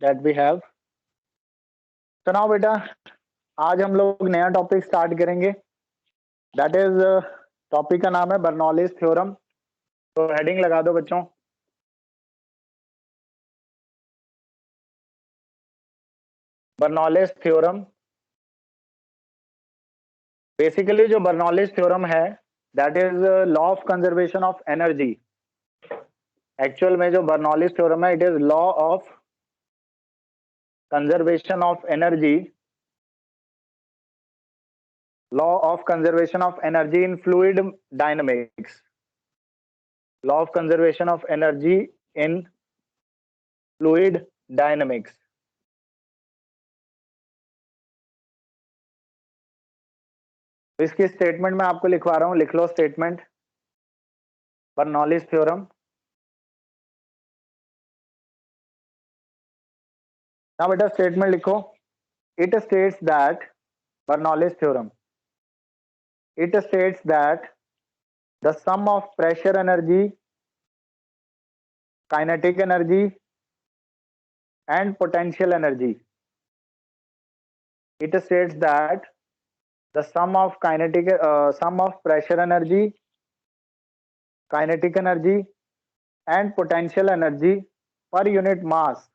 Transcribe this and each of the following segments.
that we have. So now बेटा आज हम लोग नया टॉपिक स्टार्ट करेंगे. दैट इज टॉपिक का नाम है बर्नौलीज थ्योरम. तो हेडिंग लगा दो बच्चों. Bernoulli's theorem. बेसिकली जो बर्नौलीज थ्योरम है that is law of conservation of energy. Actual में जो बर्नौलीज थ्योरम है it is law of conservation of energy. Law of conservation of energy in fluid dynamics. Law of conservation of energy in fluid dynamics. तो इसकी statement मैं आपको लिखवा रहा हूं. लिख लो स्टेटमेंट. Bernoulli's theorem. ना बेटा स्टेटमेंट लिखो. It states that Bernoulli's theorem. It states that the sum of pressure energy, kinetic energy and potential energy. It states that the sum of pressure energy, kinetic energy and potential energy per unit mass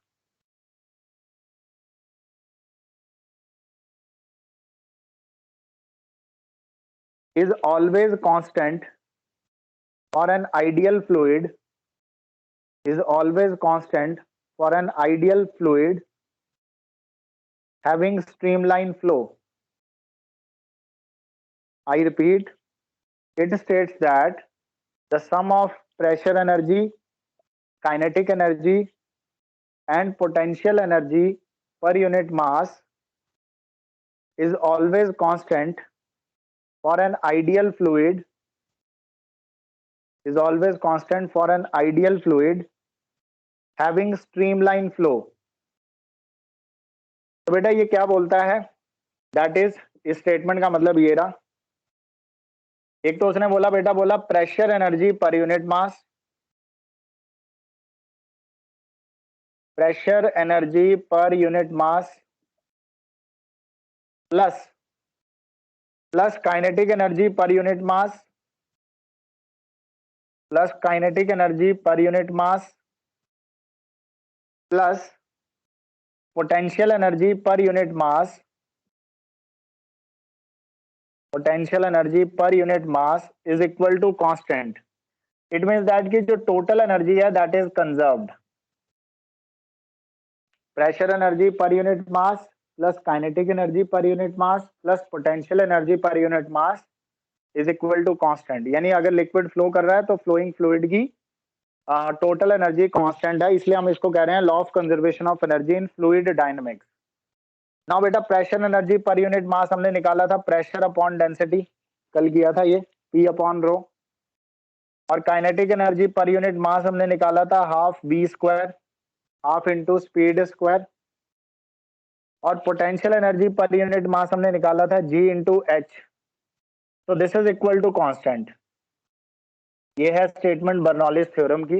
is always constant for an ideal fluid. Is always constant for an ideal fluid having streamline flow. I repeat, it states that the sum of pressure energy, kinetic energy and potential energy per unit mass is always constant for an ideal fluid. Is always constant for an ideal fluid having streamline flow. तो बेटा ये क्या बोलता है? That is, इस statement का मतलब ये रहा. एक तो उसने बोला बेटा, बोला pressure energy per unit mass. Pressure energy per unit mass plus kinetic energy per unit mass plus kinetic energy per unit mass plus potential energy per unit mass. Potential energy per unit mass is equal to constant. It means that की जो total energy है that is conserved. Pressure energy per unit mass plus kinetic energy per unit mass plus potential energy per unit mass is equal to constant. यानी अगर liquid flow कर रहा है तो flowing fluid की टोटल एनर्जी कांस्टेंट है. इसलिए हम इसको कह रहे हैं law of conservation of energy in fluid dynamics. Now बेटा pressure energy per unit mass हमने निकाला था प्रेशर अपॉन डेंसिटी. कल किया था ये P अपॉन रो. और kinetic energy per unit mass हमने निकाला था half B square, half into speed square. और potential energy per unit mass हमने निकाला था G इंटू एच. तो this is equal to constant. ये है स्टेटमेंट बर्नौलीज थ्योरम की.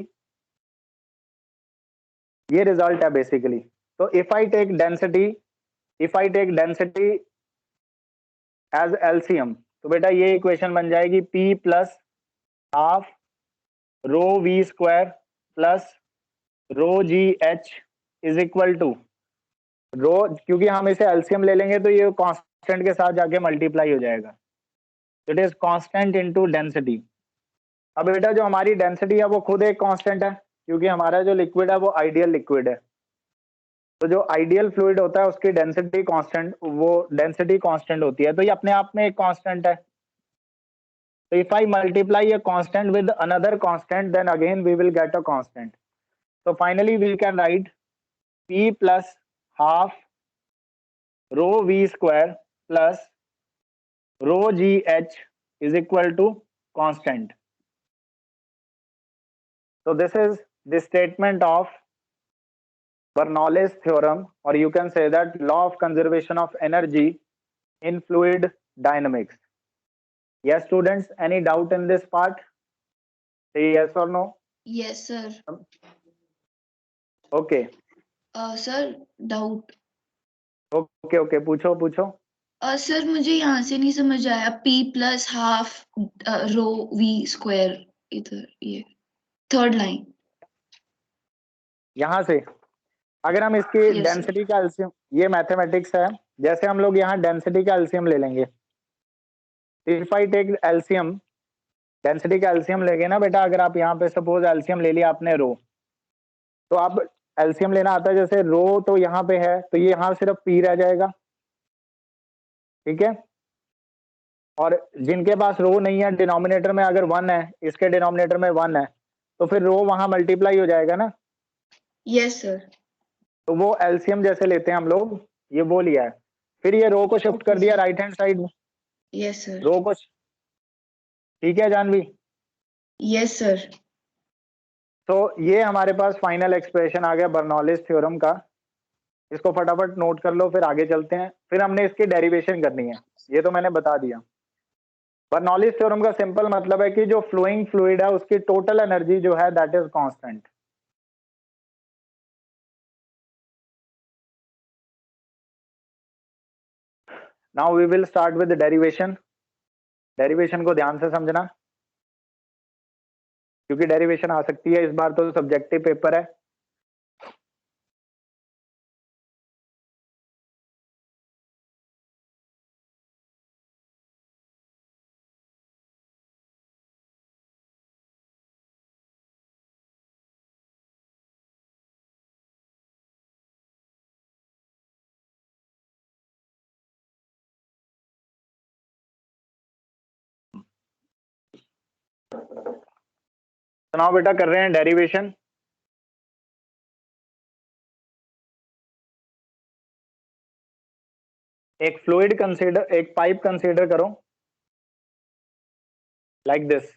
ये रिजल्ट है बेसिकली. तो if I take density as LCM तो बेटा ये इक्वेशन बन जाएगी P plus half rho V square plus rho g h is equal to rho. क्योंकि हम इसे एलसीएम ले लेंगे तो ये कांस्टेंट के साथ जाके मल्टीप्लाई हो जाएगा. It is constant into density. अब बेटा जो हमारी डेंसिटी है वो खुद एक कांस्टेंट है क्योंकि हमारा जो लिक्विड है वो आइडियल लिक्विड है. तो जो आइडियल फ्लूइड होता है उसकी डेंसिटी कांस्टेंट, वो डेंसिटी कांस्टेंट होती है. तो ये अपने आप में एक कांस्टेंट है. So if I multiply a constant with another constant, then again we will get a constant. So finally we can write P plus half rho V square plus rho GH is equal to constant. So this is the statement of Bernoulli's theorem, or you can say that law of conservation of energy in fluid dynamics. Yes, students, any doubt in this part? Say yes or no. Yes, sir. Okay. Sir doubt. Okay okay, पूछो पूछो। Sir मुझे यहाँ से नहीं समझ आया, P plus half rho V square, इधर ये थर्ड लाइन। यहाँ से अगर हम इसकी यस सर। डेंसिटी का एलसीएम, ये मैथमेटिक्स है, जैसे हम लोग यहाँ डेंसिटी का एलसीएम ले लेंगे, if I take LCM, density का एलसीएम लेंगे ना बेटा, अगर आप यहाँ पे सपोज एलसीएम ले लिया आपने रो, तो आप एलसीएम लेना आता है, जैसे रो तो यहाँ पे है, तो ये यहाँ सिर्फ पी रह जाएगा, ठीक है। और जिनके पास रो नहीं है, डिनोमिनेटर में अगर 1 है, इसके डिनोमिनेटर में 1 है, तो फिर रो वहां मल्टीप्लाई हो जाएगा ना। Yes sir. तो वो एलसीएम जैसे लेते हैं हम लोग, ये वो लिया है। फिर ये रो को शिफ्ट ओके कर दिया सर। राइट हैंड साइड में, यस सर। रो को, ठीक है जानवी। Yes sir. तो ये हमारे पास फाइनल एक्सप्रेशन आ गया बर्नौलिस थ्योरम का। इसको फटाफट नोट कर लो, फिर आगे चलते हैं। फिर हमने इसकी डेरिवेशन करनी है, ये तो मैंने बता दिया। बर्नौलिस थ्योरम का सिंपल मतलब है कि जो फ्लोइंग फ्लूइड है उसकी टोटल एनर्जी जो है that is constant. Now we will start with derivation. Derivation को ध्यान से समझना, क्योंकि डेरिवेशन आ सकती है, इस बार तो सब्जेक्टिव पेपर है। तो नाउ बेटा कर रहे हैं डेरिवेशन। एक फ्लूइड कंसीडर, एक पाइप कंसीडर करो लाइक दिस।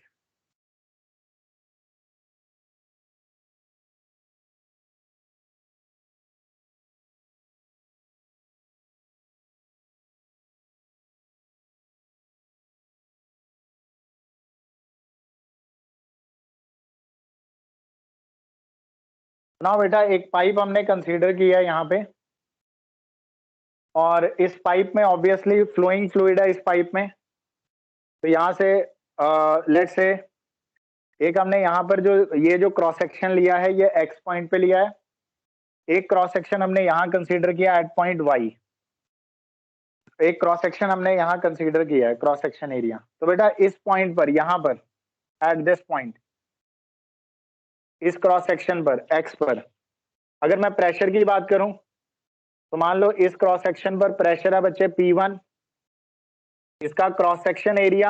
नाउ बेटा एक पाइप हमने कंसीडर किया है यहाँ पे, और इस पाइप में ऑब्वियसली फ्लोइंग फ्लूइड है इस पाइप में। तो यहाँ से लेट्स से एक हमने यहाँ पर जो ये जो क्रॉस सेक्शन लिया है, ये एक्स पॉइंट पे लिया है। एक क्रॉस सेक्शन हमने यहाँ कंसीडर किया एट पॉइंट वाई। एक क्रॉस सेक्शन हमने यहाँ कंसीडर किया है, क्रॉस सेक्शन एरिया। तो बेटा इस पॉइंट पर, यहाँ पर, एट दिस पॉइंट, इस क्रॉस सेक्शन पर एक्स पर, अगर मैं प्रेशर की बात करूं, तो मान लो इस क्रॉस सेक्शन पर प्रेशर है बच्चे P1। इसका क्रॉस सेक्शन एरिया,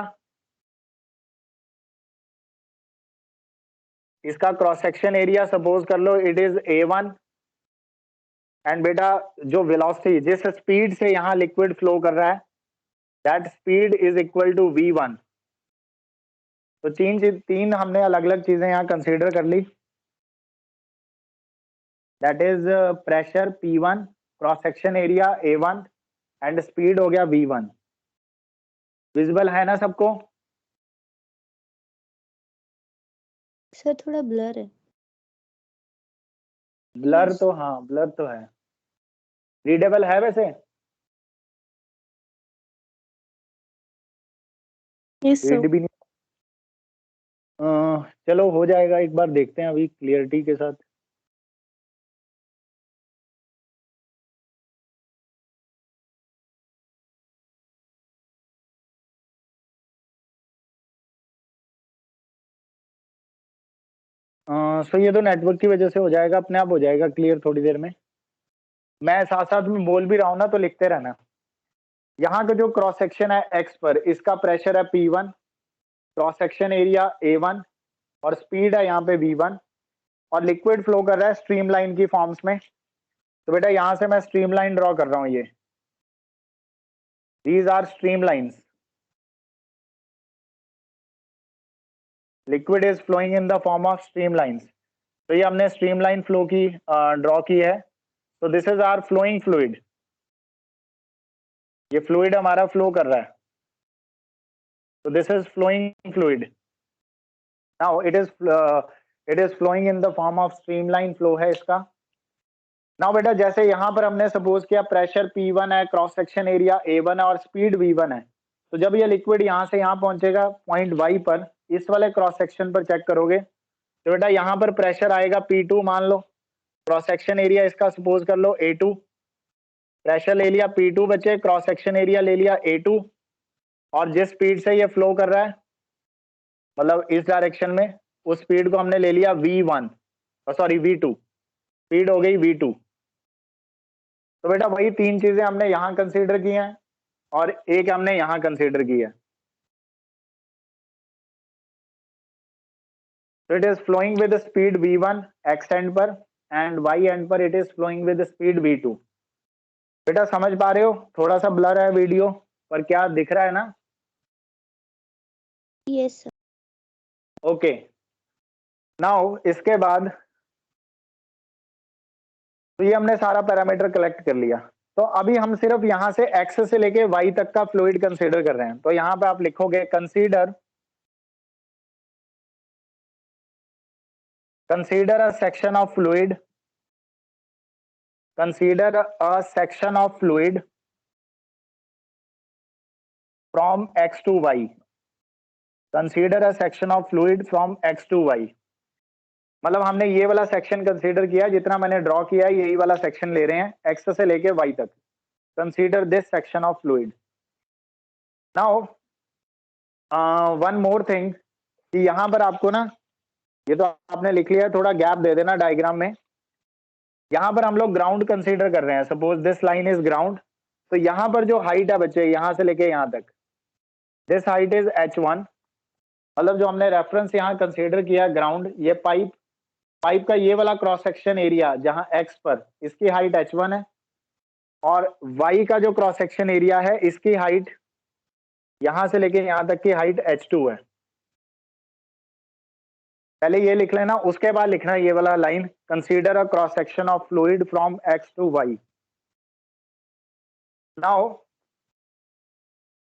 इसका क्रॉस सेक्शन एरिया सपोज कर लो इट इज A1। एंड बेटा जो वेलोसिटी, जिस स्पीड से यहाँ लिक्विड फ्लो कर रहा है, that speed is equal to V1। तो तीन हमने अलग अलग चीजें यहाँ कंसीडर कर ली। That is pressure P1, cross section area A1 and speed हो गया V1। विजिबल है ना सबको? सर थोड़ा ब्लर है। ब्लर तो हाँ, ब्लर तो है। रीडेबल है वैसे? Yes sir. रीड भी नहीं। चलो हो जाएगा, एक बार देखते हैं अभी क्लियरिटी के साथ। सो ये तो नेटवर्क की वजह से हो जाएगा, अपने आप हो जाएगा क्लियर थोड़ी देर में। मैं साथ साथ में बोल भी रहा हूँ ना, तो लिखते रहना। यहाँ का जो क्रॉस सेक्शन है एक्स पर, इसका प्रेशर है P1, cross section area A1 और स्पीड है यहाँ पे V1, और लिक्विड फ्लो कर रहा है स्ट्रीमलाइन की फॉर्म्स में। तो बेटा यहाँ से मैं स्ट्रीमलाइन ड्रॉ कर रहा हूँ, ये these are streamlines. Liquid is flowing in the form of streamlines. तो ये हमने स्ट्रीमलाइन फ्लो की ड्रॉ की है। तो this is our flowing fluid, ये फ्लूइड हमारा फ्लो कर रहा है। तो this is flowing fluid. Now it is flowing in the form of streamline flow है इसका। नाउ बेटा जैसे यहाँ पर हमने सपोज किया प्रेशर P1 है, क्रॉस सेक्शन एरिया A1 है और स्पीड V1 है, तो जब ये लिक्विड यहाँ से यहाँ पहुंचेगा पॉइंट Y पर, इस वाले क्रॉस सेक्शन पर चेक करोगे तो बेटा यहाँ पर प्रेशर आएगा P2 मान लो, क्रॉस सेक्शन एरिया इसका सपोज कर लो A2, प्रेशर ले लिया P2 बच्चे, क्रॉस सेक्शन एरिया ले लिया A2, और जिस स्पीड से ये फ्लो कर रहा है मतलब इस डायरेक्शन में, उस स्पीड को हमने ले लिया V1 सॉरी V2, स्पीड हो गई V2। तो बेटा वही तीन चीजें हमने यहां कंसीडर की हैं और एक हमने यहां कंसीडर की है। तो it is flowing with speed V1 x end पर एंड y एंड पर it is flowing with speed V2। बेटा समझ पा रहे हो? थोड़ा सा ब्लर है वीडियो पर क्या दिख रहा है ना? Yes sir. ओके, नाउ इसके बाद तो ये हमने सारा पैरामीटर कलेक्ट कर लिया, तो अभी हम सिर्फ यहां से x से लेके y तक का फ्लूइड कंसीडर कर रहे हैं। तो यहां पे आप लिखोगे consider a section of fluid, consider a section of fluid from x to y, consider a section of fluid from x to y। मतलब हमने ये वाला सेक्शन कंसीडर किया, जितना मैंने ड्रॉ किया है यही वाला सेक्शन ले रहे हैं x से लेके y तक। Consider this section of fluid. Now one more thing कि यहां पर आपको ना, ये तो आपने लिख लिया, थोड़ा गैप दे देना डायग्राम में। यहां पर हम लोग ग्राउंड कंसीडर कर रहे हैं, suppose this line is ground, तो यहां पर जो हाइट है बच्चे यहां से लेके यहां तक, दिस हाइट इज h1, मतलब जो हमने रेफरेंस यहां कंसीडर किया ग्राउंड, ये पाइप का ये वाला क्रॉस सेक्शन एरिया जहां x पर, इसकी हाइट h1 है, और y का जो क्रॉस सेक्शन एरिया है इसकी हाइट यहां से लेके यहां तक की हाइट h2 है। पहले ये लिख लेना, उसके बाद लिखना ये वाला line, consider a cross section of fluid from x to y। Now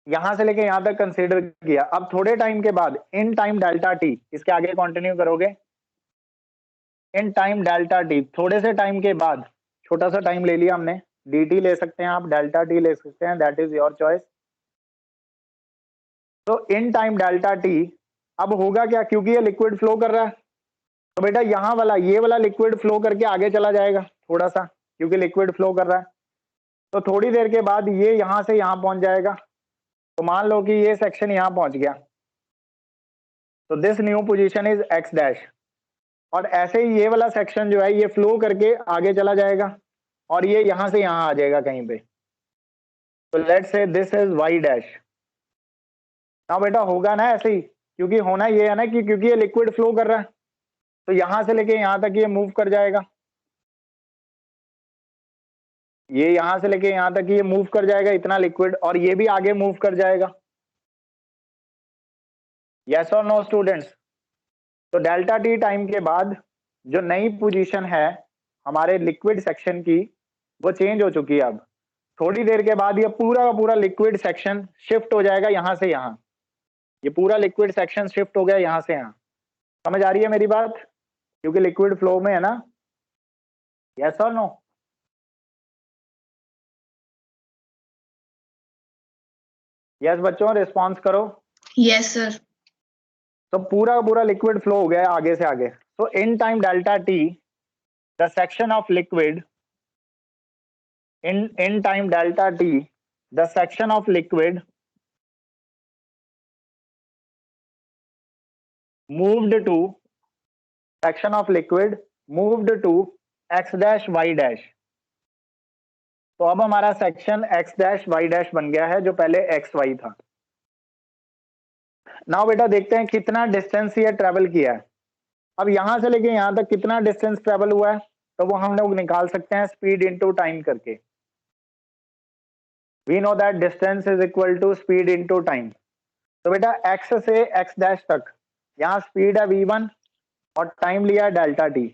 यहां से लेके यहां तक कंसीडर किया, अब थोड़े टाइम के बाद इन टाइम डेल्टा टी, इसके आगे कंटिन्यू करोगे, इन टाइम डेल्टा टी, थोड़े से टाइम के बाद, छोटा सा टाइम ले लिया हमने, dt ले सकते हैं आप, डेल्टा टी ले सकते हैं, दैट इज योर चॉइस। तो इन टाइम डेल्टा टी अब होगा क्या, क्योंकि ये लिक्विड फ्लो कर रहा है, तो बेटा यहाँ वाला ये वाला लिक्विड फ्लो करके आगे चला जाएगा थोड़ा सा, क्योंकि लिक्विड फ्लो कर रहा है, तो थोड़ी देर के बाद ये यहां से यहां पहुंच जाएगा। तो मान लो कि ये सेक्शन यहां पहुंच गया, तो this new position is x dash, और ऐसे ही ये वाला सेक्शन जो है ये फ्लो करके आगे चला जाएगा और ये यहां से यहां आ जाएगा कहीं पे। तो let's say this is y dash. ना बेटा होगा ना ऐसे ही, क्योंकि होना ये है ना कि क्योंकि ये लिक्विड फ्लो कर रहा है, तो यहां से लेके यहां तक ये मूव कर जाएगा, ये यहां से लेके यहां तक ये मूव कर जाएगा इतना लिक्विड, और ये भी आगे मूव कर जाएगा। यस और नो स्टूडेंट्स? तो डेल्टा टी टाइम के बाद जो नई पोजीशन है हमारे लिक्विड सेक्शन की वो चेंज हो चुकी है। अब थोड़ी देर के बाद ये पूरा का पूरा लिक्विड सेक्शन शिफ्ट हो जाएगा यहां से यहां, ये पूरा लिक्विड सेक्शन शिफ्ट हो गया यहां से यहां। समझ आ रही है मेरी बात? क्योंकि लिक्विड फ्लो में है ना। यस और नो? यस बच्चों रिस्पॉन्स करो। Yes sir. तो पूरा पूरा लिक्विड फ्लो हो गया है आगे से आगे। तो in time delta T the section of liquid, in time delta t the section of liquid moved to x dash y dash। तो अब हमारा section x dash y dash बन गया है जो पहले x y था। नाउ बेटा देखते हैं कितना डिस्टेंस ये ट्रेवल किया है। अब यहां से लेके यहां तक कितना डिस्टेंस ट्रेवल हुआ है, तो वो हम लोग निकाल सकते हैं स्पीड इनटू टाइम करके। We know that distance is equal to speed into time. तो बेटा x से x डैश तक यहाँ स्पीड है v1 और टाइम लिया है डेल्टा टी,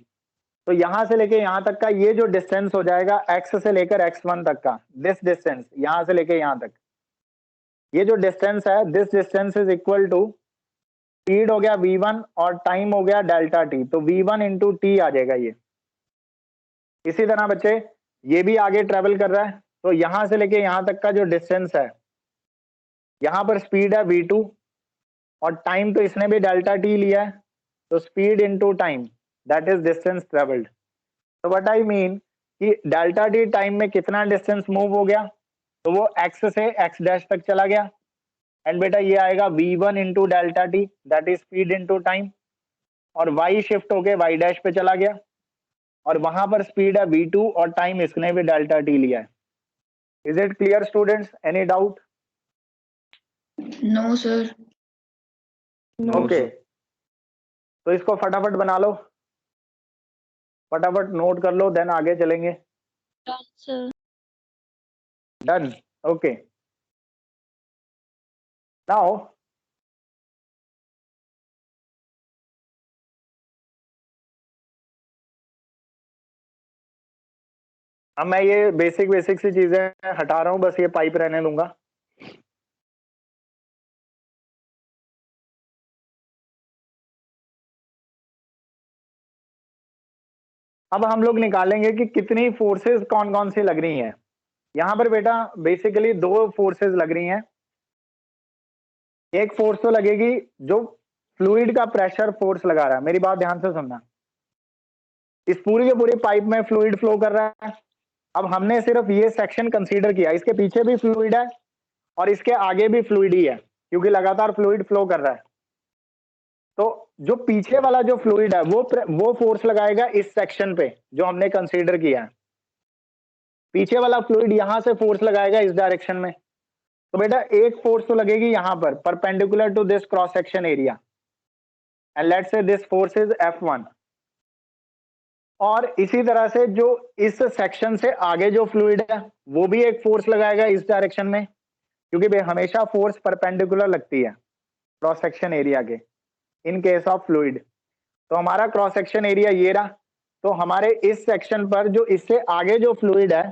तो यहां से लेके यहां तक का ये जो डिस्टेंस हो जाएगा x से लेकर x1 तक का, दिस डिस्टेंस यहां से लेके यहां तक, ये जो डिस्टेंस है this distance is equal to speed हो गया v1 और टाइम हो गया डेल्टा टी, तो v1 इंटू टी आ जाएगा ये। इसी तरह बच्चे ये भी आगे ट्रेवल कर रहा है, तो यहां से लेके यहां तक का जो डिस्टेंस है, यहां पर स्पीड है v2 और टाइम तो इसने भी डेल्टा टी लिया है, तो speed into time that is distance travelled. तो व्हाट आई मीन कि डेल्टा टी टाइम में कितना डिस्टेंस मूव हो गया, तो वो x से x डैश तक चला गया, एंड बेटा ये आएगा v1 into delta T that is speed into time, और y शिफ्ट होके y डैश पे चला गया, और वहां पर स्पीड है v2 और टाइम इसने भी डेल्टा टी लिया है। Is it clear students, any doubt? No sir. No, okay, तो इसको फटाफट बना लो, फटाफट नोट कर लो, देन आगे चलेंगे। sir. Done, okay. नाउ अब मैं ये बेसिक बेसिक सी चीजें हटा रहा हूं, बस ये पाइप रहने दूंगा। अब हम लोग निकालेंगे कि कितनी फोर्सेस कौन कौन सी लग रही हैं। यहां पर बेटा बेसिकली दो फोर्सेस लग रही हैं। एक फोर्स तो लगेगी जो फ्लूइड का प्रेशर फोर्स लगा रहा है, मेरी बात ध्यान से सुनना। इस पूरी के पूरी पाइप में फ्लूइड फ्लो कर रहा है। अब हमने सिर्फ ये सेक्शन कंसीडर किया, इसके पीछे भी फ्लूइड है और इसके आगे भी फ्लूइड ही है, क्योंकि लगातार फ्लूइड फ्लो कर रहा है। तो जो पीछे वाला जो फ्लूइड है वो फोर्स लगाएगा इस सेक्शन पे जो हमने कंसीडर किया है। पीछे वाला फ्लूइड यहां से फोर्स लगाएगा इस डायरेक्शन में। तो बेटा एक फोर्स तो लगेगी यहां पर perpendicular to this cross section area, and let's say this force is F1। और इसी तरह से जो इस सेक्शन से आगे जो फ्लूइड है वो भी एक फोर्स लगाएगा इस डायरेक्शन में, क्योंकि भाई हमेशा फोर्स परपेंडिकुलर लगती है क्रॉस सेक्शन एरिया के इन केस ऑफ फ्लूइड। तो हमारा क्रॉस सेक्शन एरिया ये रहा, तो हमारे इस सेक्शन पर जो इससे आगे जो फ्लूइड है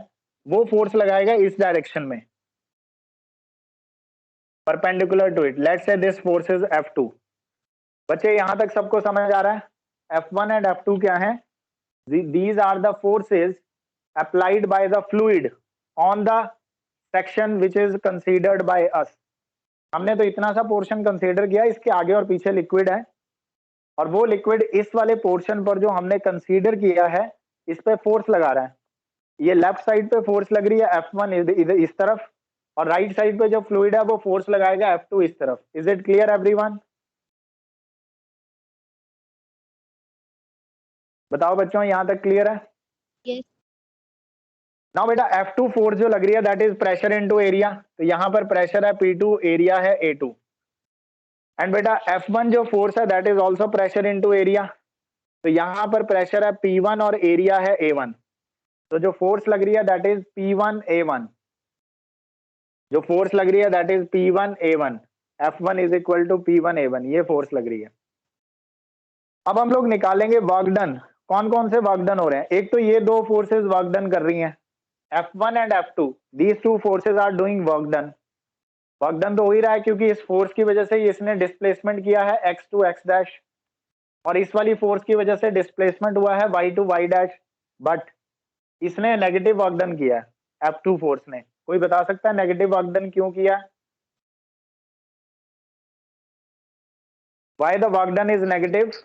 वो फोर्स लगाएगा इस डायरेक्शन में perpendicular to it. Let's say this force is F2। बच्चे यहां तक सबको समझ आ रहा है? F1 एंड F2 क्या है? These are the forces applied by the fluid on the section which is considered by us। हमने तो इतना सा पोर्शन कंसीडर किया, इसके आगे और पीछे लिक्विड है, और वो लिक्विड इस वाले पोर्शन पर जो हमने कंसीडर किया है इस पे फोर्स लगा रहा है। ये लेफ्ट साइड पे फोर्स लग रही है F1 इधर इस तरफ, और राइट साइड पे जो फ्लूइड है वो फोर्स लगाएगा F2 इस तरफ। Is it clear everyone? बताओ बच्चों, यहां तक क्लियर है? Yes. नाउ बेटा F2 फोर्स जो लग रही है that is pressure into area, तो यहां पर प्रेशर है P2, एरिया है A2। एंड बेटा F1 जो फोर्स है that is also pressure into area, तो यहां पर प्रेशर है P1 और एरिया है A1। तो जो फोर्स लग रही है दैट इज P1 A1, जो फोर्स लग रही है that is P1 A1। F1 is equal to P1 A1, ये फोर्स लग रही है। अब हम लोग निकालेंगे वर्क डन। कौन कौन से वर्क डन हो रहे हैं? एक तो ये दो फोर्सेस वर्क डन कर रही हैं, F1 and F2, these two forces are doing work done. Work done तो हो ही रहा है क्योंकि इस फोर्स की वजह से इसने डिस्प्लेसमेंट किया है x टू x डैश, और इस वाली फोर्स की वजह से डिस्प्लेसमेंट हुआ है y to y dash, but इसने नेगेटिव वर्क डन किया है F2 फोर्स ने। कोई बता सकता है नेगेटिव वर्क डन क्यों किया? Why the work done is negative?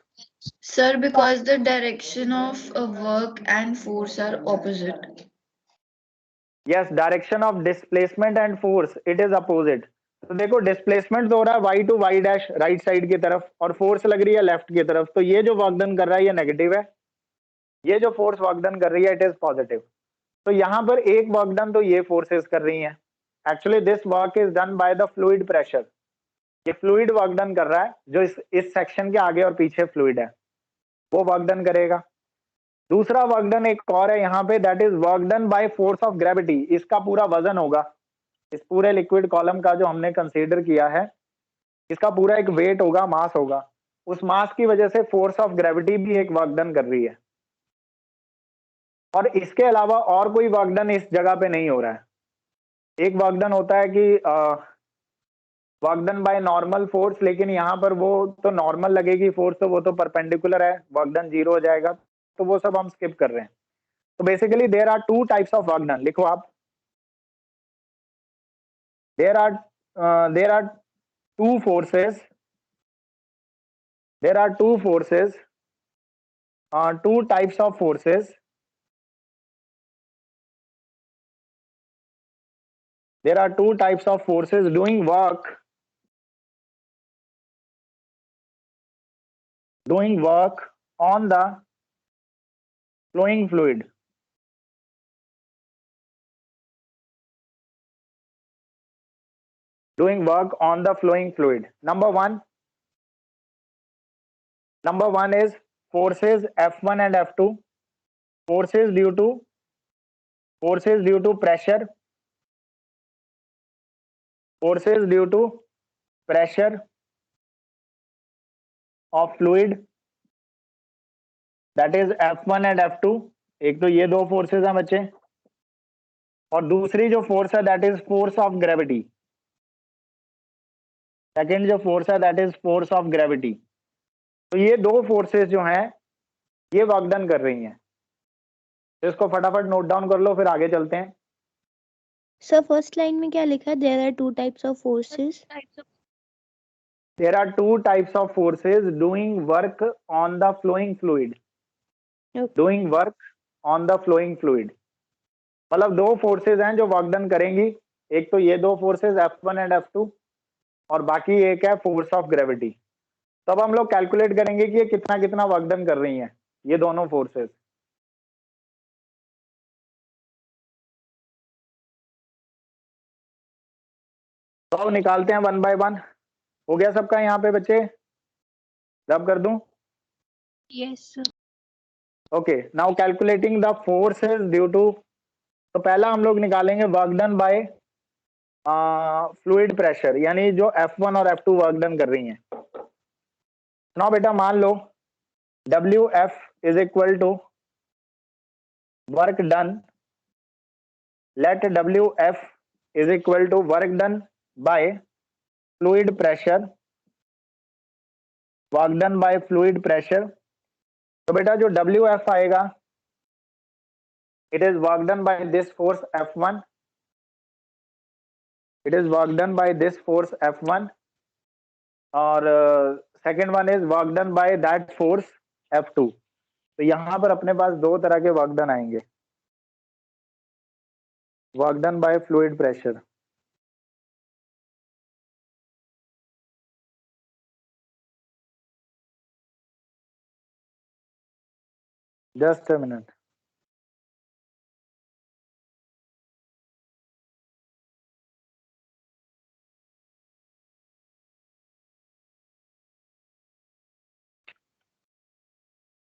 Sir, because the direction of work and force are opposite. Yes, direction of displacement and force it is opposite। तो देखो डिस्प्लेसमेंट तो हो रहा है y to y dash right side की तरफ, और force लग रही है लेफ्ट की तरफ, तो ये जो वर्क डन कर रहा है ये नेगेटिव है, ये जो फोर्स वर्क डन कर रही है इट इज पॉजिटिव। तो यहाँ पर एक वर्क डन तो ये फोर्सेस कर रही हैं। Actually this work is done by the fluid pressure. ये फ्लूइड वर्क डन कर रहा है, जो इस सेक्शन के आगे और पीछे फ्लूइड है वो वर्क डन करेगा। दूसरा वर्क डन एक और है यहाँ पे, that is work done by force of gravity. इसका पूरा वजन होगा, इस पूरे लिक्विड कॉलम का जो हमने कंसीडर किया है इसका पूरा एक वेट होगा, मास होगा, उस मास की वजह से फोर्स ऑफ ग्रेविटी भी एक वर्क डन कर रही है। और इसके अलावा और कोई वर्क डन इस जगह पे नहीं हो रहा है। एक वर्क डन होता है कि work done by normal force, लेकिन यहाँ पर वो तो नॉर्मल लगेगी फोर्स, तो वो तो परपेंडिकुलर है, वर्क डन 0 हो जाएगा, तो वो सब हम स्किप कर रहे हैं। तो basically there are two types of work done, लिखो आप, there are two forces, there are two forces, two types of forces, there are two types of forces doing work on the flowing fluid. Doing work on the flowing fluid. Number one is forces F1 and F2, forces due to pressure, forces due to pressure of fluid, that is F1 and F2. एक तो ये दो forces हैं बच्चे, और दूसरी जो force है that is force of gravity, second जो फोर्स है that is force of gravity. तो ये दो फोर्सेस जो हैं ये वर्क डन कर रही हैं, तो इसको फटाफट नोट डाउन कर लो, फिर आगे चलते हैं। सर फर्स्ट लाइन में क्या लिखा है? There are two types of forces. There are two types of forces doing work on the flowing fluid, doing work on the flowing fluid, मतलब दो फोर्सेस हैं जो वर्क डन करेंगी, एक तो ये दो फोर्सेस F1 एंड F2 और बाकी एक है फोर्स ऑफ ग्रेविटी। तब हम लोग कैलकुलेट करेंगे कि ये कितना कितना वर्क डन कर रही हैं ये दोनों फोर्सेस। तो अब निकालते हैं वन बाय वन। हो गया सबका यहाँ पे बच्चे? रब कर दूं? Yes sir. Okay, now calculating the forces due to, तो पहला हम लोग निकालेंगे work done by fluid pressure, यानी जो F1 और F2 वर्क डन कर रही हैं। ना बेटा मान लो WF is equal to work done, let WF is equal to work done by fluid pressure, work done by fluid pressure. तो बेटा जो WF आएगा it is work done by this force F1, it is work done by this force F1, और second one is work done by that force F2। तो यहाँ पर अपने पास दो तरह के वर्क डन आएंगे, work done by fluid pressure. Just a minute.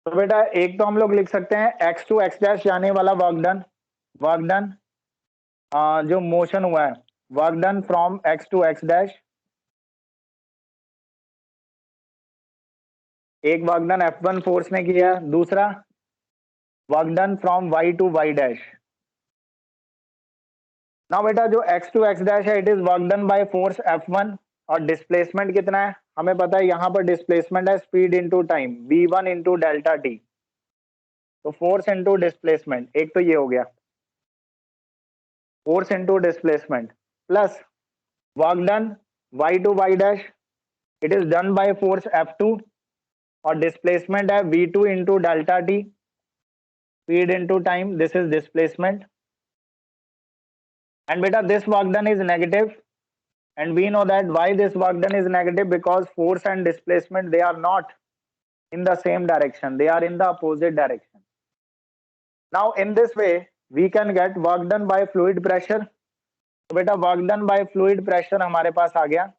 तो बेटा एक तो हम लोग लिख सकते हैं x टू x डैश जाने वाला वर्क डन, जो मोशन हुआ है work done from x to x dash, एक वर्क डन F1 फोर्स ने किया, दूसरा work done from y to y dash. ना बेटा जो x टू x डैश है it is work done by force F1, और डिस्प्लेसमेंट कितना है हमें पता है, यहाँ पर डिस्प्लेसमेंट है speed into time v1 into delta t, तो फोर्स इनटू डिस्प्लेसमेंट, एक तो ये हो गया force into displacement, plus work done y to y dash it is done by force F2, और डिस्प्लेसमेंट है v2 into delta t, speed into time, this is displacement. And beta this work done is negative, and we know that why this work done is negative, because force and displacement they are not in the same direction, they are in the opposite direction. Now in this way we can get work done by fluid pressure। तो बेटा work done by fluid pressure हमारे पास आ गया,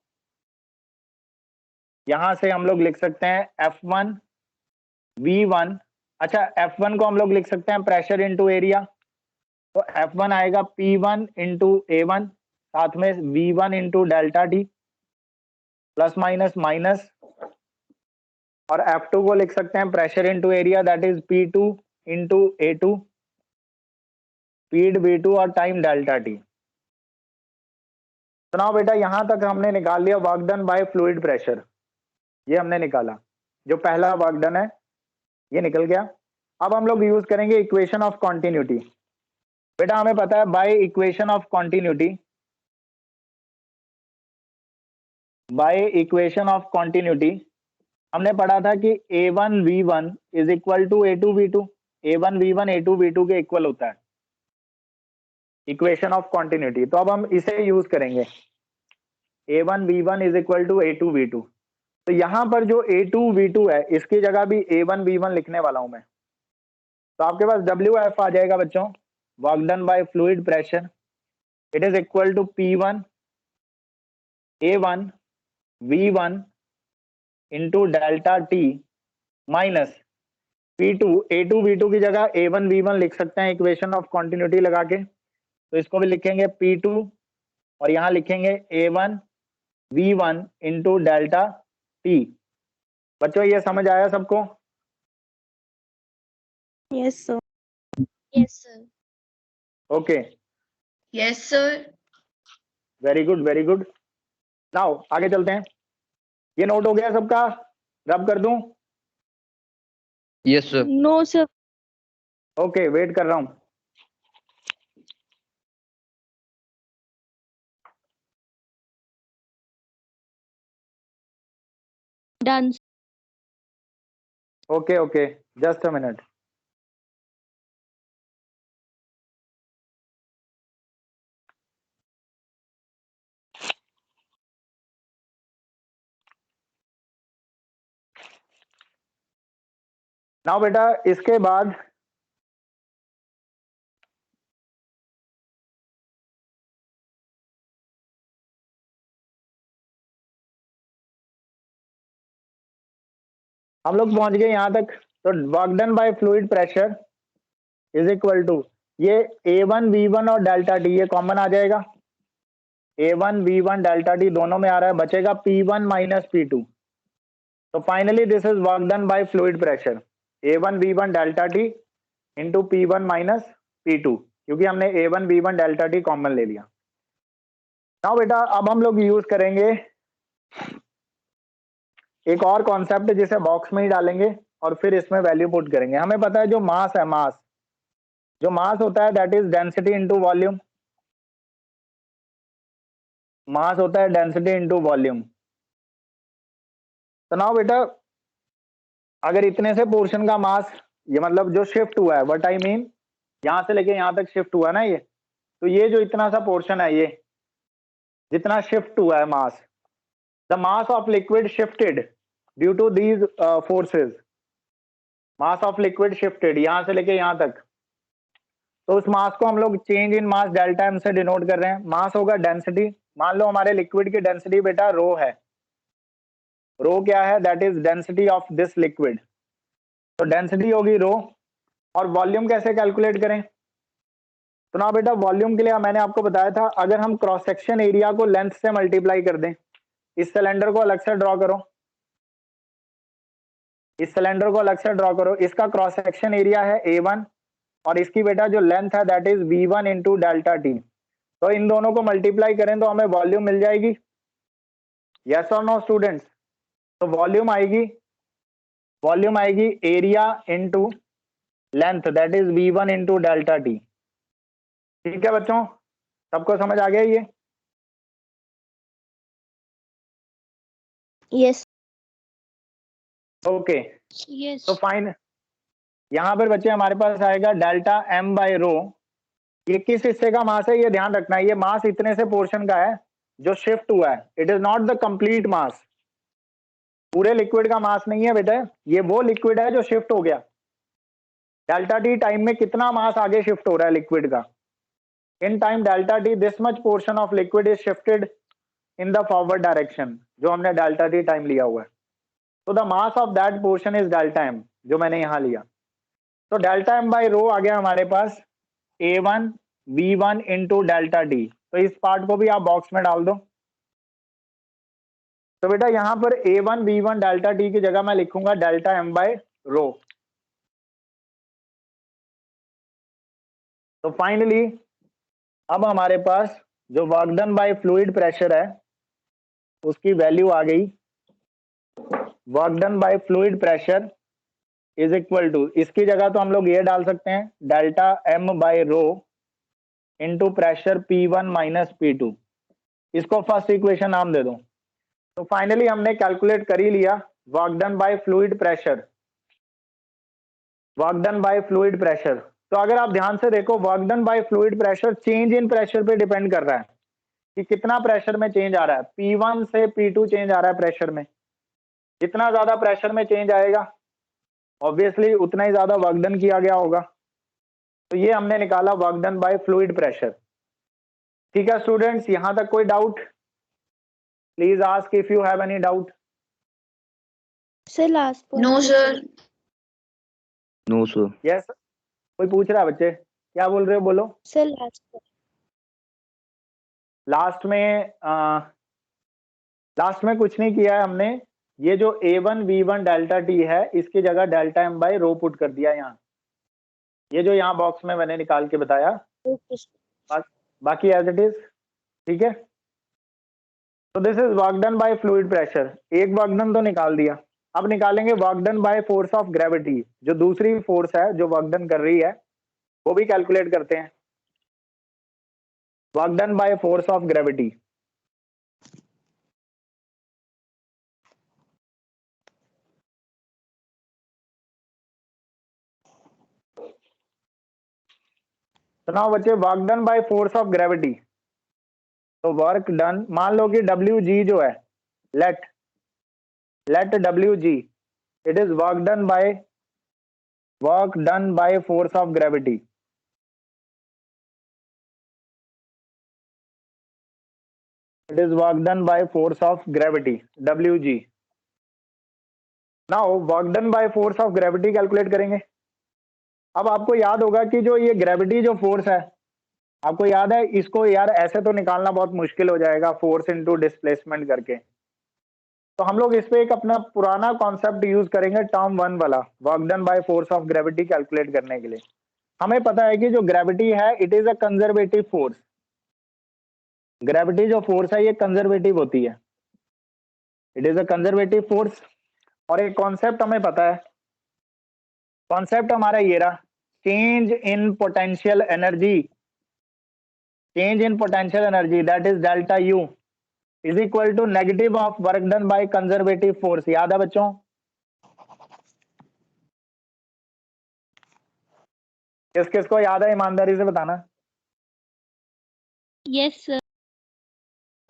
यहां से हम लोग लिख सकते हैं F1 V1, अच्छा F1 को हम लोग लिख सकते हैं प्रेशर इंटू एरिया, तो F1 आएगा P1 इंटू A1, साथ में V1 into delta T, plus minus minus, और F2 को लिख सकते हैं pressure into area that is P2 into A2, speed V2 और टाइम डेल्टा टी। तो ना बेटा यहां तक हमने निकाल लिया work done by fluid pressure, ये हमने निकाला, जो पहला वर्क डन है ये निकल गया। अब हम लोग यूज करेंगे इक्वेशन ऑफ कॉन्टिन्यूटी। बेटा हमें पता है by equation of continuity, by equation of continuity हमने पढ़ा था कि A1V1 is equal to A2V2, A1V1 A2V2 के इक्वल होता है इक्वेशन ऑफ कॉन्टिन्यूटी। तो अब हम इसे यूज करेंगे, A1V1 is equal to A2V2। तो यहां पर जो A2V2 है इसकी जगह भी A1V1 लिखने वाला हूं मैं। तो आपके पास WF आ जाएगा बच्चों, work done by fluid pressure, it is equal to P1 A1 V1 into delta T minus P2 A2V2 की जगह A1V1 लिख सकते हैं इक्वेशन ऑफ कॉन्टिन्यूटी लगा के। तो इसको भी लिखेंगे P2 और यहां लिखेंगे A1V1 इंटू डेल्टा T। बच्चों ये समझ आया सबको? Yes, sir. Yes, sir. Okay, Yes, sir. Very good very good. Now आगे चलते हैं। ये नोट हो गया सबका? रब कर दूं? Yes sir. No, sir. Okay, wait कर रहा हूं। Done. Okay okay, just a minute. Now बेटा इसके बाद हम लोग पहुंच गए यहां तक। तो work done by fluid pressure is equal to ये A1V1 और डेल्टा T, ये कॉमन आ जाएगा। A1V1 डेल्टा T दोनों में आ रहा है, बचेगा P1 माइनस P2। तो finally this is work done by fluid pressure, A1V1 delta T into P1 minus P2, क्योंकि हमने A1V1 डेल्टा T कॉमन ले लिया। नाउ बेटा अब हम लोग यूज करेंगे एक और कॉन्सेप्ट जिसे बॉक्स में ही डालेंगे और फिर इसमें वैल्यू पुट करेंगे। हमें पता है जो मास है, मास जो मास होता है that is density into volume. Mass होता है डेंसिटी इनटू वॉल्यूम। तो नाउ बेटा अगर इतने से पोर्शन का मास, ये मतलब जो शिफ्ट हुआ है, व्हाट आई मीन, यहां से लेके यहां तक शिफ्ट हुआ ना ये, तो ये जो इतना सा पोर्शन है, ये जितना शिफ्ट हुआ है mass, the mass of liquid shifted due to these forces, mass of liquid shifted यहां से लेके यहां तक, तो उस मास को हम लोग change in mass delta M से डिनोट कर रहे हैं। मास होगा डेंसिटी, मान लो हमारे लिक्विड की डेंसिटी बेटा रो है, रो क्या है, that is density of this liquid. तो डेंसिटी होगी रो। और वॉल्यूम कैसे कैलकुलेट करें? तो ना बेटा वॉल्यूम के लिए मैंने आपको बताया था, अगर हम क्रॉस सेक्शन एरिया को लेंथ से मल्टीप्लाई कर दें, इस सिलेंडर को अलग से ड्रॉ करो, इस सिलेंडर को अलग से ड्रॉ करो, इसका क्रॉस सेक्शन एरिया है A1 और इसकी बेटा जो लेंथ है that is V1 into delta T। तो इन दोनों को मल्टीप्लाई करें तो हमें वॉल्यूम मिल जाएगी। यस और नो स्टूडेंट्स? तो वॉल्यूम आएगी area into length that is V1 into delta T। ठीक है बच्चों, सबको समझ आ गया ये? Yes. Okay, Yes. तो फाइन, यहां पर बच्चे हमारे पास आएगा डेल्टा M बाय रो। ये किस हिस्से का मास है ये ध्यान रखना है, ये मास इतने से पोर्शन का है जो शिफ्ट हुआ है, it is not the complete mass. पूरे लिक्विड का मास नहीं है बेटा, ये वो लिक्विड है जो शिफ्ट हो गया। डेल्टा T टाइम में कितना मास आगे शिफ्ट हो रहा है लिक्विड का, in time delta T this much portion of liquid is shifted in the forward direction, जो हमने डेल्टा T टाइम लिया हुआ है। तो the mass of that portion is delta M, जो मैंने यहां लिया। तो डेल्टा M बाई रो आ गया हमारे पास A1 V1 into delta T। तो इस पार्ट को भी आप बॉक्स में डाल दो। तो बेटा यहां पर A1 V1 डेल्टा T की जगह मैं लिखूंगा डेल्टा M बाई रो। तो फाइनली अब हमारे पास जो work done by fluid pressure है उसकी वैल्यू आ गई। Work done by fluid pressure is equal to, इसकी जगह तो हम लोग ये डाल सकते हैं delta m by rho into pressure P1 minus P2। इसको फर्स्ट इक्वेशन नाम दे दो। तो फाइनली हमने कैलकुलेट कर ही लिया work done by fluid pressure, work done by fluid pressure. तो अगर आप ध्यान से देखो work done by fluid pressure change in pressure पे डिपेंड कर रहा है कि कितना प्रेशर में चेंज आ रहा है। P1 से P2 चेंज आ रहा है प्रेशर में, जितना ज्यादा प्रेशर में चेंज आएगा ऑब्वियसली उतना ही ज्यादा वर्क डन किया गया होगा। तो ये हमने निकाला work done by fluid pressure. ठीक है स्टूडेंट्स, यहां तक कोई doubt? Please ask if you have any doubt. Sir last point no sir. No sir. Yes, कोई पूछ रहा है बच्चे, क्या बोल रहे हो बोलो। सर लास्ट लास्ट में कुछ नहीं किया है हमने। ये जो A1 V1 डेल्टा T है इसकी जगह delta M by rho put कर दिया यहाँ, ये जो यहाँ बॉक्स में मैंने निकाल के बताया। बाकी एज इट इज। ठीक है, तो this is work done by fluid pressure. एक वर्क डन तो निकाल दिया, अब निकालेंगे work done by force of gravity. जो दूसरी फोर्स है जो वर्क डन कर रही है वो भी कैलकुलेट करते हैं। Work done by force of gravity, सुनाओ बच्चे, work done by force of gravity. तो वर्क डन, मान लो कि WG जो है, let WG, it is work done by force of gravity. It is work done by force of gravity WG। Now work done by force of gravity calculate करेंगे। अब आपको याद होगा कि जो ये ग्रेविटी जो फोर्स है, आपको याद है इसको यार ऐसे तो निकालना बहुत मुश्किल हो जाएगा फोर्स इनटू डिस्प्लेसमेंट करके। तो हम लोग इस पे एक अपना पुराना कॉन्सेप्ट यूज करेंगे टर्म 1 वाला, work done by force of gravity calculate करने के लिए। हमें पता है कि जो ग्रेविटी है it is a conservative force. Gravity जो फोर्स है ये कंजर्वेटिव होती है, it is a conservative force. और एक कॉन्सेप्ट हमें पता है, कॉन्सेप्ट हमारा ये रहा, change in potential energy, change in potential energy that is delta U is equal to negative of work done by conservative force. याद है बच्चों? किस किस को याद है ईमानदारी से बताना। Yes sir.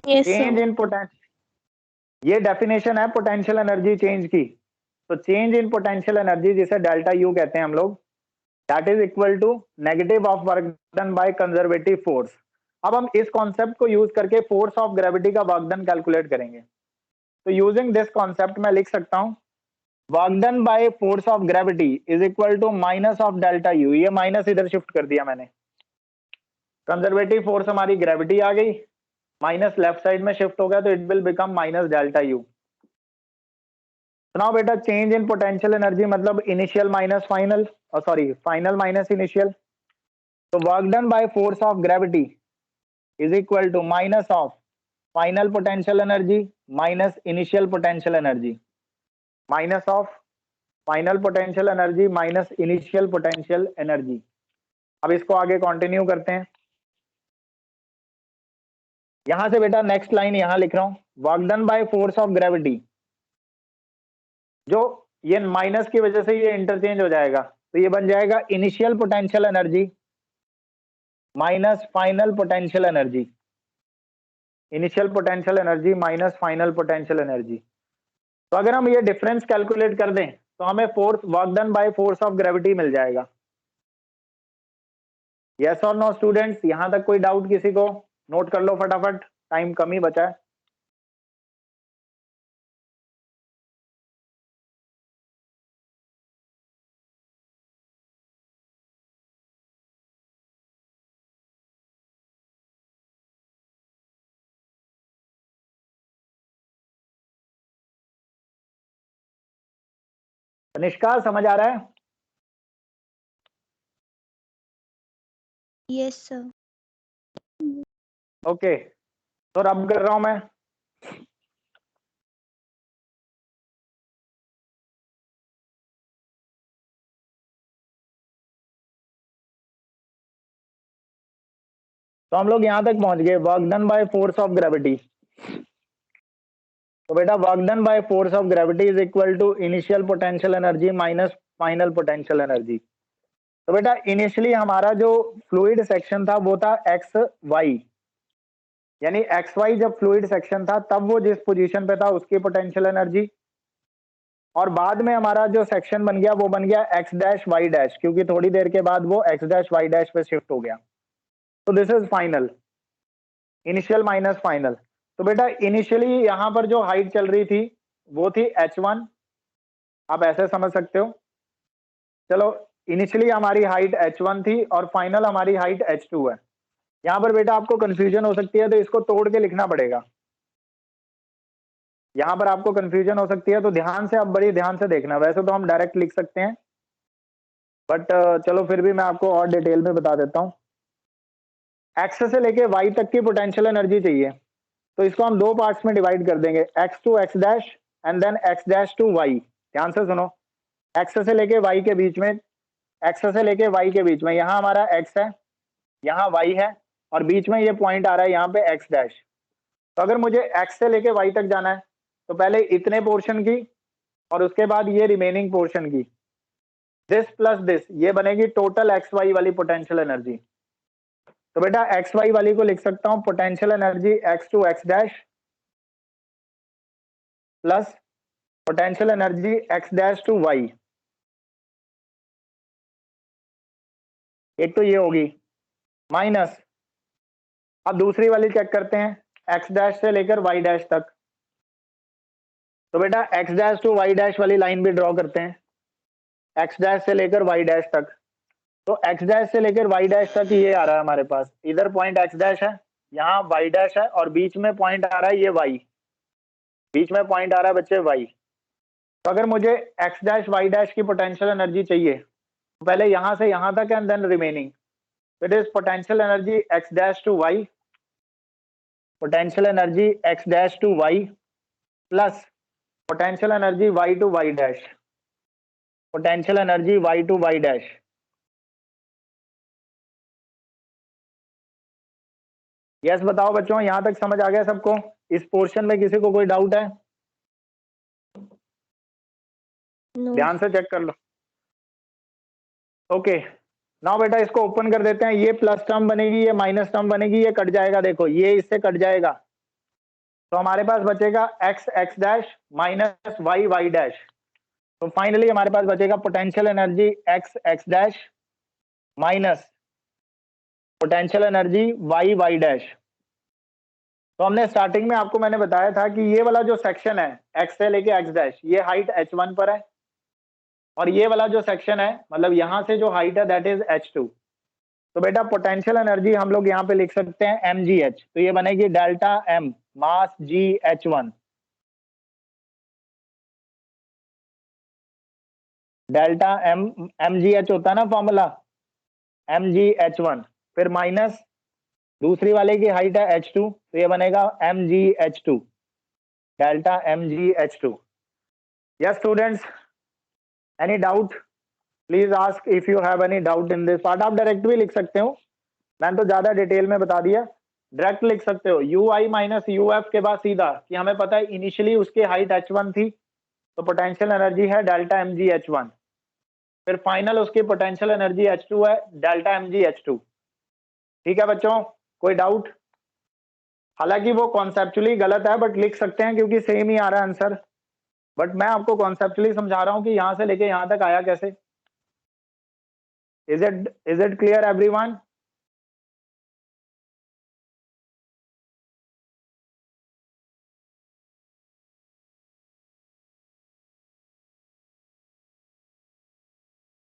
Yes change sir. In potential, ये डेफिनेशन है पोटेंशियल एनर्जी चेंज की। तो चेंज इन पोटेंशियल एनर्जी जिसे डेल्टा U कहते हैं हम लोग, that is equal to negative of work done by conservative force. अब हम इस कॉन्सेप्ट को यूज करके फोर्स ऑफ ग्रेविटी का वर्क डन कैलकुलेट करेंगे। तो यूजिंग दिस कॉन्सेप्ट मैं लिख सकता हूं work done by force of gravity is equal to minus of delta U। ये माइनस इधर शिफ्ट कर दिया मैंने, कंजर्वेटिव फोर्स हमारी ग्रेविटी आ गई, माइनस लेफ्ट साइड में शिफ्ट हो गया तो it will become minus delta U। सुनाओ बेटा, चेंज इन पोटेंशियल एनर्जी मतलब initial minus final, sorry final minus initial. तो work done by force of gravity is equal to minus of final potential energy minus initial potential energy, minus of final potential energy minus initial potential energy. अब इसको आगे continue करते हैं। यहां से बेटा next line यहां लिख रहा हूं, work done by force of gravity, जो ये माइनस की वजह से ये इंटरचेंज हो जाएगा तो ये बन जाएगा initial potential energy minus final potential energy, initial potential energy minus final potential energy. तो अगर हम ये डिफरेंस कैलकुलेट कर दें तो हमें force work done by force of gravity मिल जाएगा। यस और नो स्टूडेंट्स, यहां तक कोई डाउट किसी को? नोट कर लो फटाफट, टाइम कम ही बचा है। तनिष्का समझ आ रहा है? Yes sir. ओके, तो रब कर रहा हूं मैं। तो हम लोग यहां तक पहुंच गए, work done by force of gravity. तो बेटा work done by force of gravity is equal to initial potential energy minus final potential energy. तो बेटा इनिशियली हमारा जो फ्लूइड सेक्शन था वो था एक्स वाई, यानी एक्स वाई जब फ्लूइड सेक्शन था तब वो जिस पोजीशन पे था उसकी पोटेंशियल एनर्जी, और बाद में हमारा जो सेक्शन बन गया वो बन गया एक्स डैश वाई डैश, क्योंकि थोड़ी देर के बाद वो एक्स डैश वाई डैश पे शिफ्ट हो गया। तो this is final, initial minus final. तो बेटा इनिशियली यहां पर जो हाइट चल रही थी वो थी h1, आप ऐसे समझ सकते हो। चलो इनिशियली हमारी हाइट h1 थी और फाइनल हमारी हाइट h2 है। यहां पर बेटा आपको कंफ्यूजन हो सकती है तो इसको तोड़ के लिखना पड़ेगा, यहां पर आपको कंफ्यूजन हो सकती है तो ध्यान से, आप बड़ी ध्यान से देखना। वैसे तो हम डायरेक्ट लिख सकते हैं बट चलो फिर भी मैं आपको और डिटेल में बता देता हूं। एक्स से लेके वाई तक की पोटेंशियल एनर्जी चाहिए, तो इसको हम दो पार्ट्स में डिवाइड कर देंगे, X to X dash and then X dash to Y. ध्यान से सुनो, एक्स से लेके वाई के बीच में, एक्स से लेके वाई के बीच में यहाँ हमारा एक्स है, यहाँ वाई है, और बीच में ये पॉइंट आ रहा है यहाँ पे एक्स डैश। तो अगर मुझे एक्स से लेके वाई तक जाना है तो पहले इतने पोर्शन की और उसके बाद ये रिमेनिंग पोर्शन की, दिस प्लस दिस, ये बनेगी टोटल एक्स वाई वाली पोटेंशियल एनर्जी। तो बेटा एक्स वाई वाली को लिख सकता हूं potential energy X to X dash plus potential energy X dash to Y. एक तो ये होगी माइनस, अब दूसरी वाली चेक करते हैं, एक्स डैश से लेकर वाई डैश तक। तो बेटा X dash to Y dash वाली लाइन भी ड्रॉ करते हैं, एक्स डैश से लेकर वाई डैश तक। तो एक्स डैश से लेकर वाई डैश तक ये आ रहा है हमारे पास, इधर पॉइंट एक्स डैश है, यहाँ वाई डैश है, और बीच में पॉइंट आ रहा है ये वाई, बीच में पॉइंट आ रहा है बच्चे वाई। तो अगर मुझे एक्स डैश वाई डैश की पोटेंशियल एनर्जी चाहिए तो पहले यहां से यहां तक and then remaining, it is potential energy X dash to Y, potential energy X dash to Y plus potential energy Y to Y dash, potential energy Y to Y dash. Yes बताओ बच्चों, यहां तक समझ आ गया सबको? इस portion में किसी को कोई डाउट है? No. ध्यान से चेक कर लो। ओके नाउ बेटा इसको ओपन कर देते हैं, ये प्लस टर्म बनेगी, ये माइनस टर्म बनेगी, ये कट जाएगा, देखो ये इससे कट जाएगा, तो हमारे पास बचेगा X X dash minus Y Y dash. तो फाइनली हमारे पास बचेगा potential energy X X dash minus potential energy Y Y dash. तो हमने स्टार्टिंग में आपको मैंने बताया था कि ये वाला जो सेक्शन है एक्स से लेके एक्स डैश, ये हाइट h1 पर है, और ये वाला जो सेक्शन है मतलब यहां से जो हाइट है दैट इज h2। तो बेटा पोटेंशियल एनर्जी हम लोग यहाँ पे लिख सकते हैं mgh, तो ये बनेगी डेल्टा m मास g h1, delta m mgh होता है ना फॉर्मूला, mgh1, फिर माइनस दूसरी वाले की हाइट है h2, तो ये बनेगा mgh2, delta mgh2। Yes students, any doubt? Please ask if you have any doubt in this part. आप डायरेक्ट भी लिख सकते हो, मैंने तो ज्यादा डिटेल में बता दिया, डायरेक्ट लिख सकते हो you I minus U F के बाद सीधा, कि हमें पता है इनिशियली उसकी हाइट h1 थी तो पोटेंशियल एनर्जी है डेल्टा mgh1, फिर फाइनल उसकी पोटेंशियल एनर्जी h2 है डेल्टा mgh2। ठीक है बच्चों, कोई डाउट? हालांकि वो कॉन्सेप्चुअली गलत है बट लिख सकते हैं क्योंकि सेम ही आ रहा है आंसर, बट मैं आपको कॉन्सेप्चुअली समझा रहा हूं कि यहां से लेके यहां तक आया कैसे। Is it clear everyone?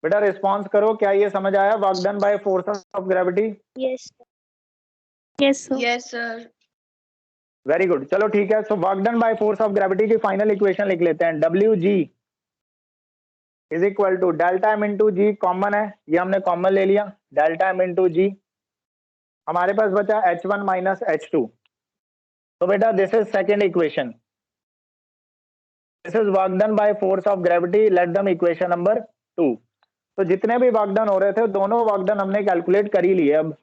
बेटा रिस्पॉन्स करो, क्या ये समझ आया? Work done by force of gravity. Yes. Yes, sir. Yes, sir. Very good, चलो ठीक है। So work done by force of gravity की फाइनल इक्वेशन लिख लेते हैं, W G is equal to delta M into G, common है ये हमने कॉमन ले लिया, डेल्टा एम इंटू जी, हमारे पास बचा h1 माइनस h2। तो बेटा this is second equation, this is work done by force of gravity, let them equation number 2। तो जितने भी वर्क डन हो रहे थे दोनों वर्क डन हमने कैलकुलेट कर ही लिए अब।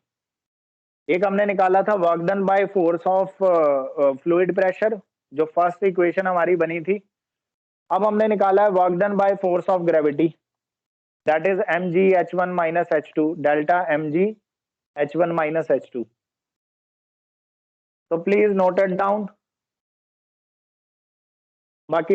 एक हमने निकाला था work done by force of fluid pressure, जो फर्स्ट इक्वेशन हमारी बनी थी। अब हमने निकाला है work done by force of gravity, that is mg(h1 - h2), delta mg(h1 - h2). तो प्लीज नोट इट डाउन। बाकी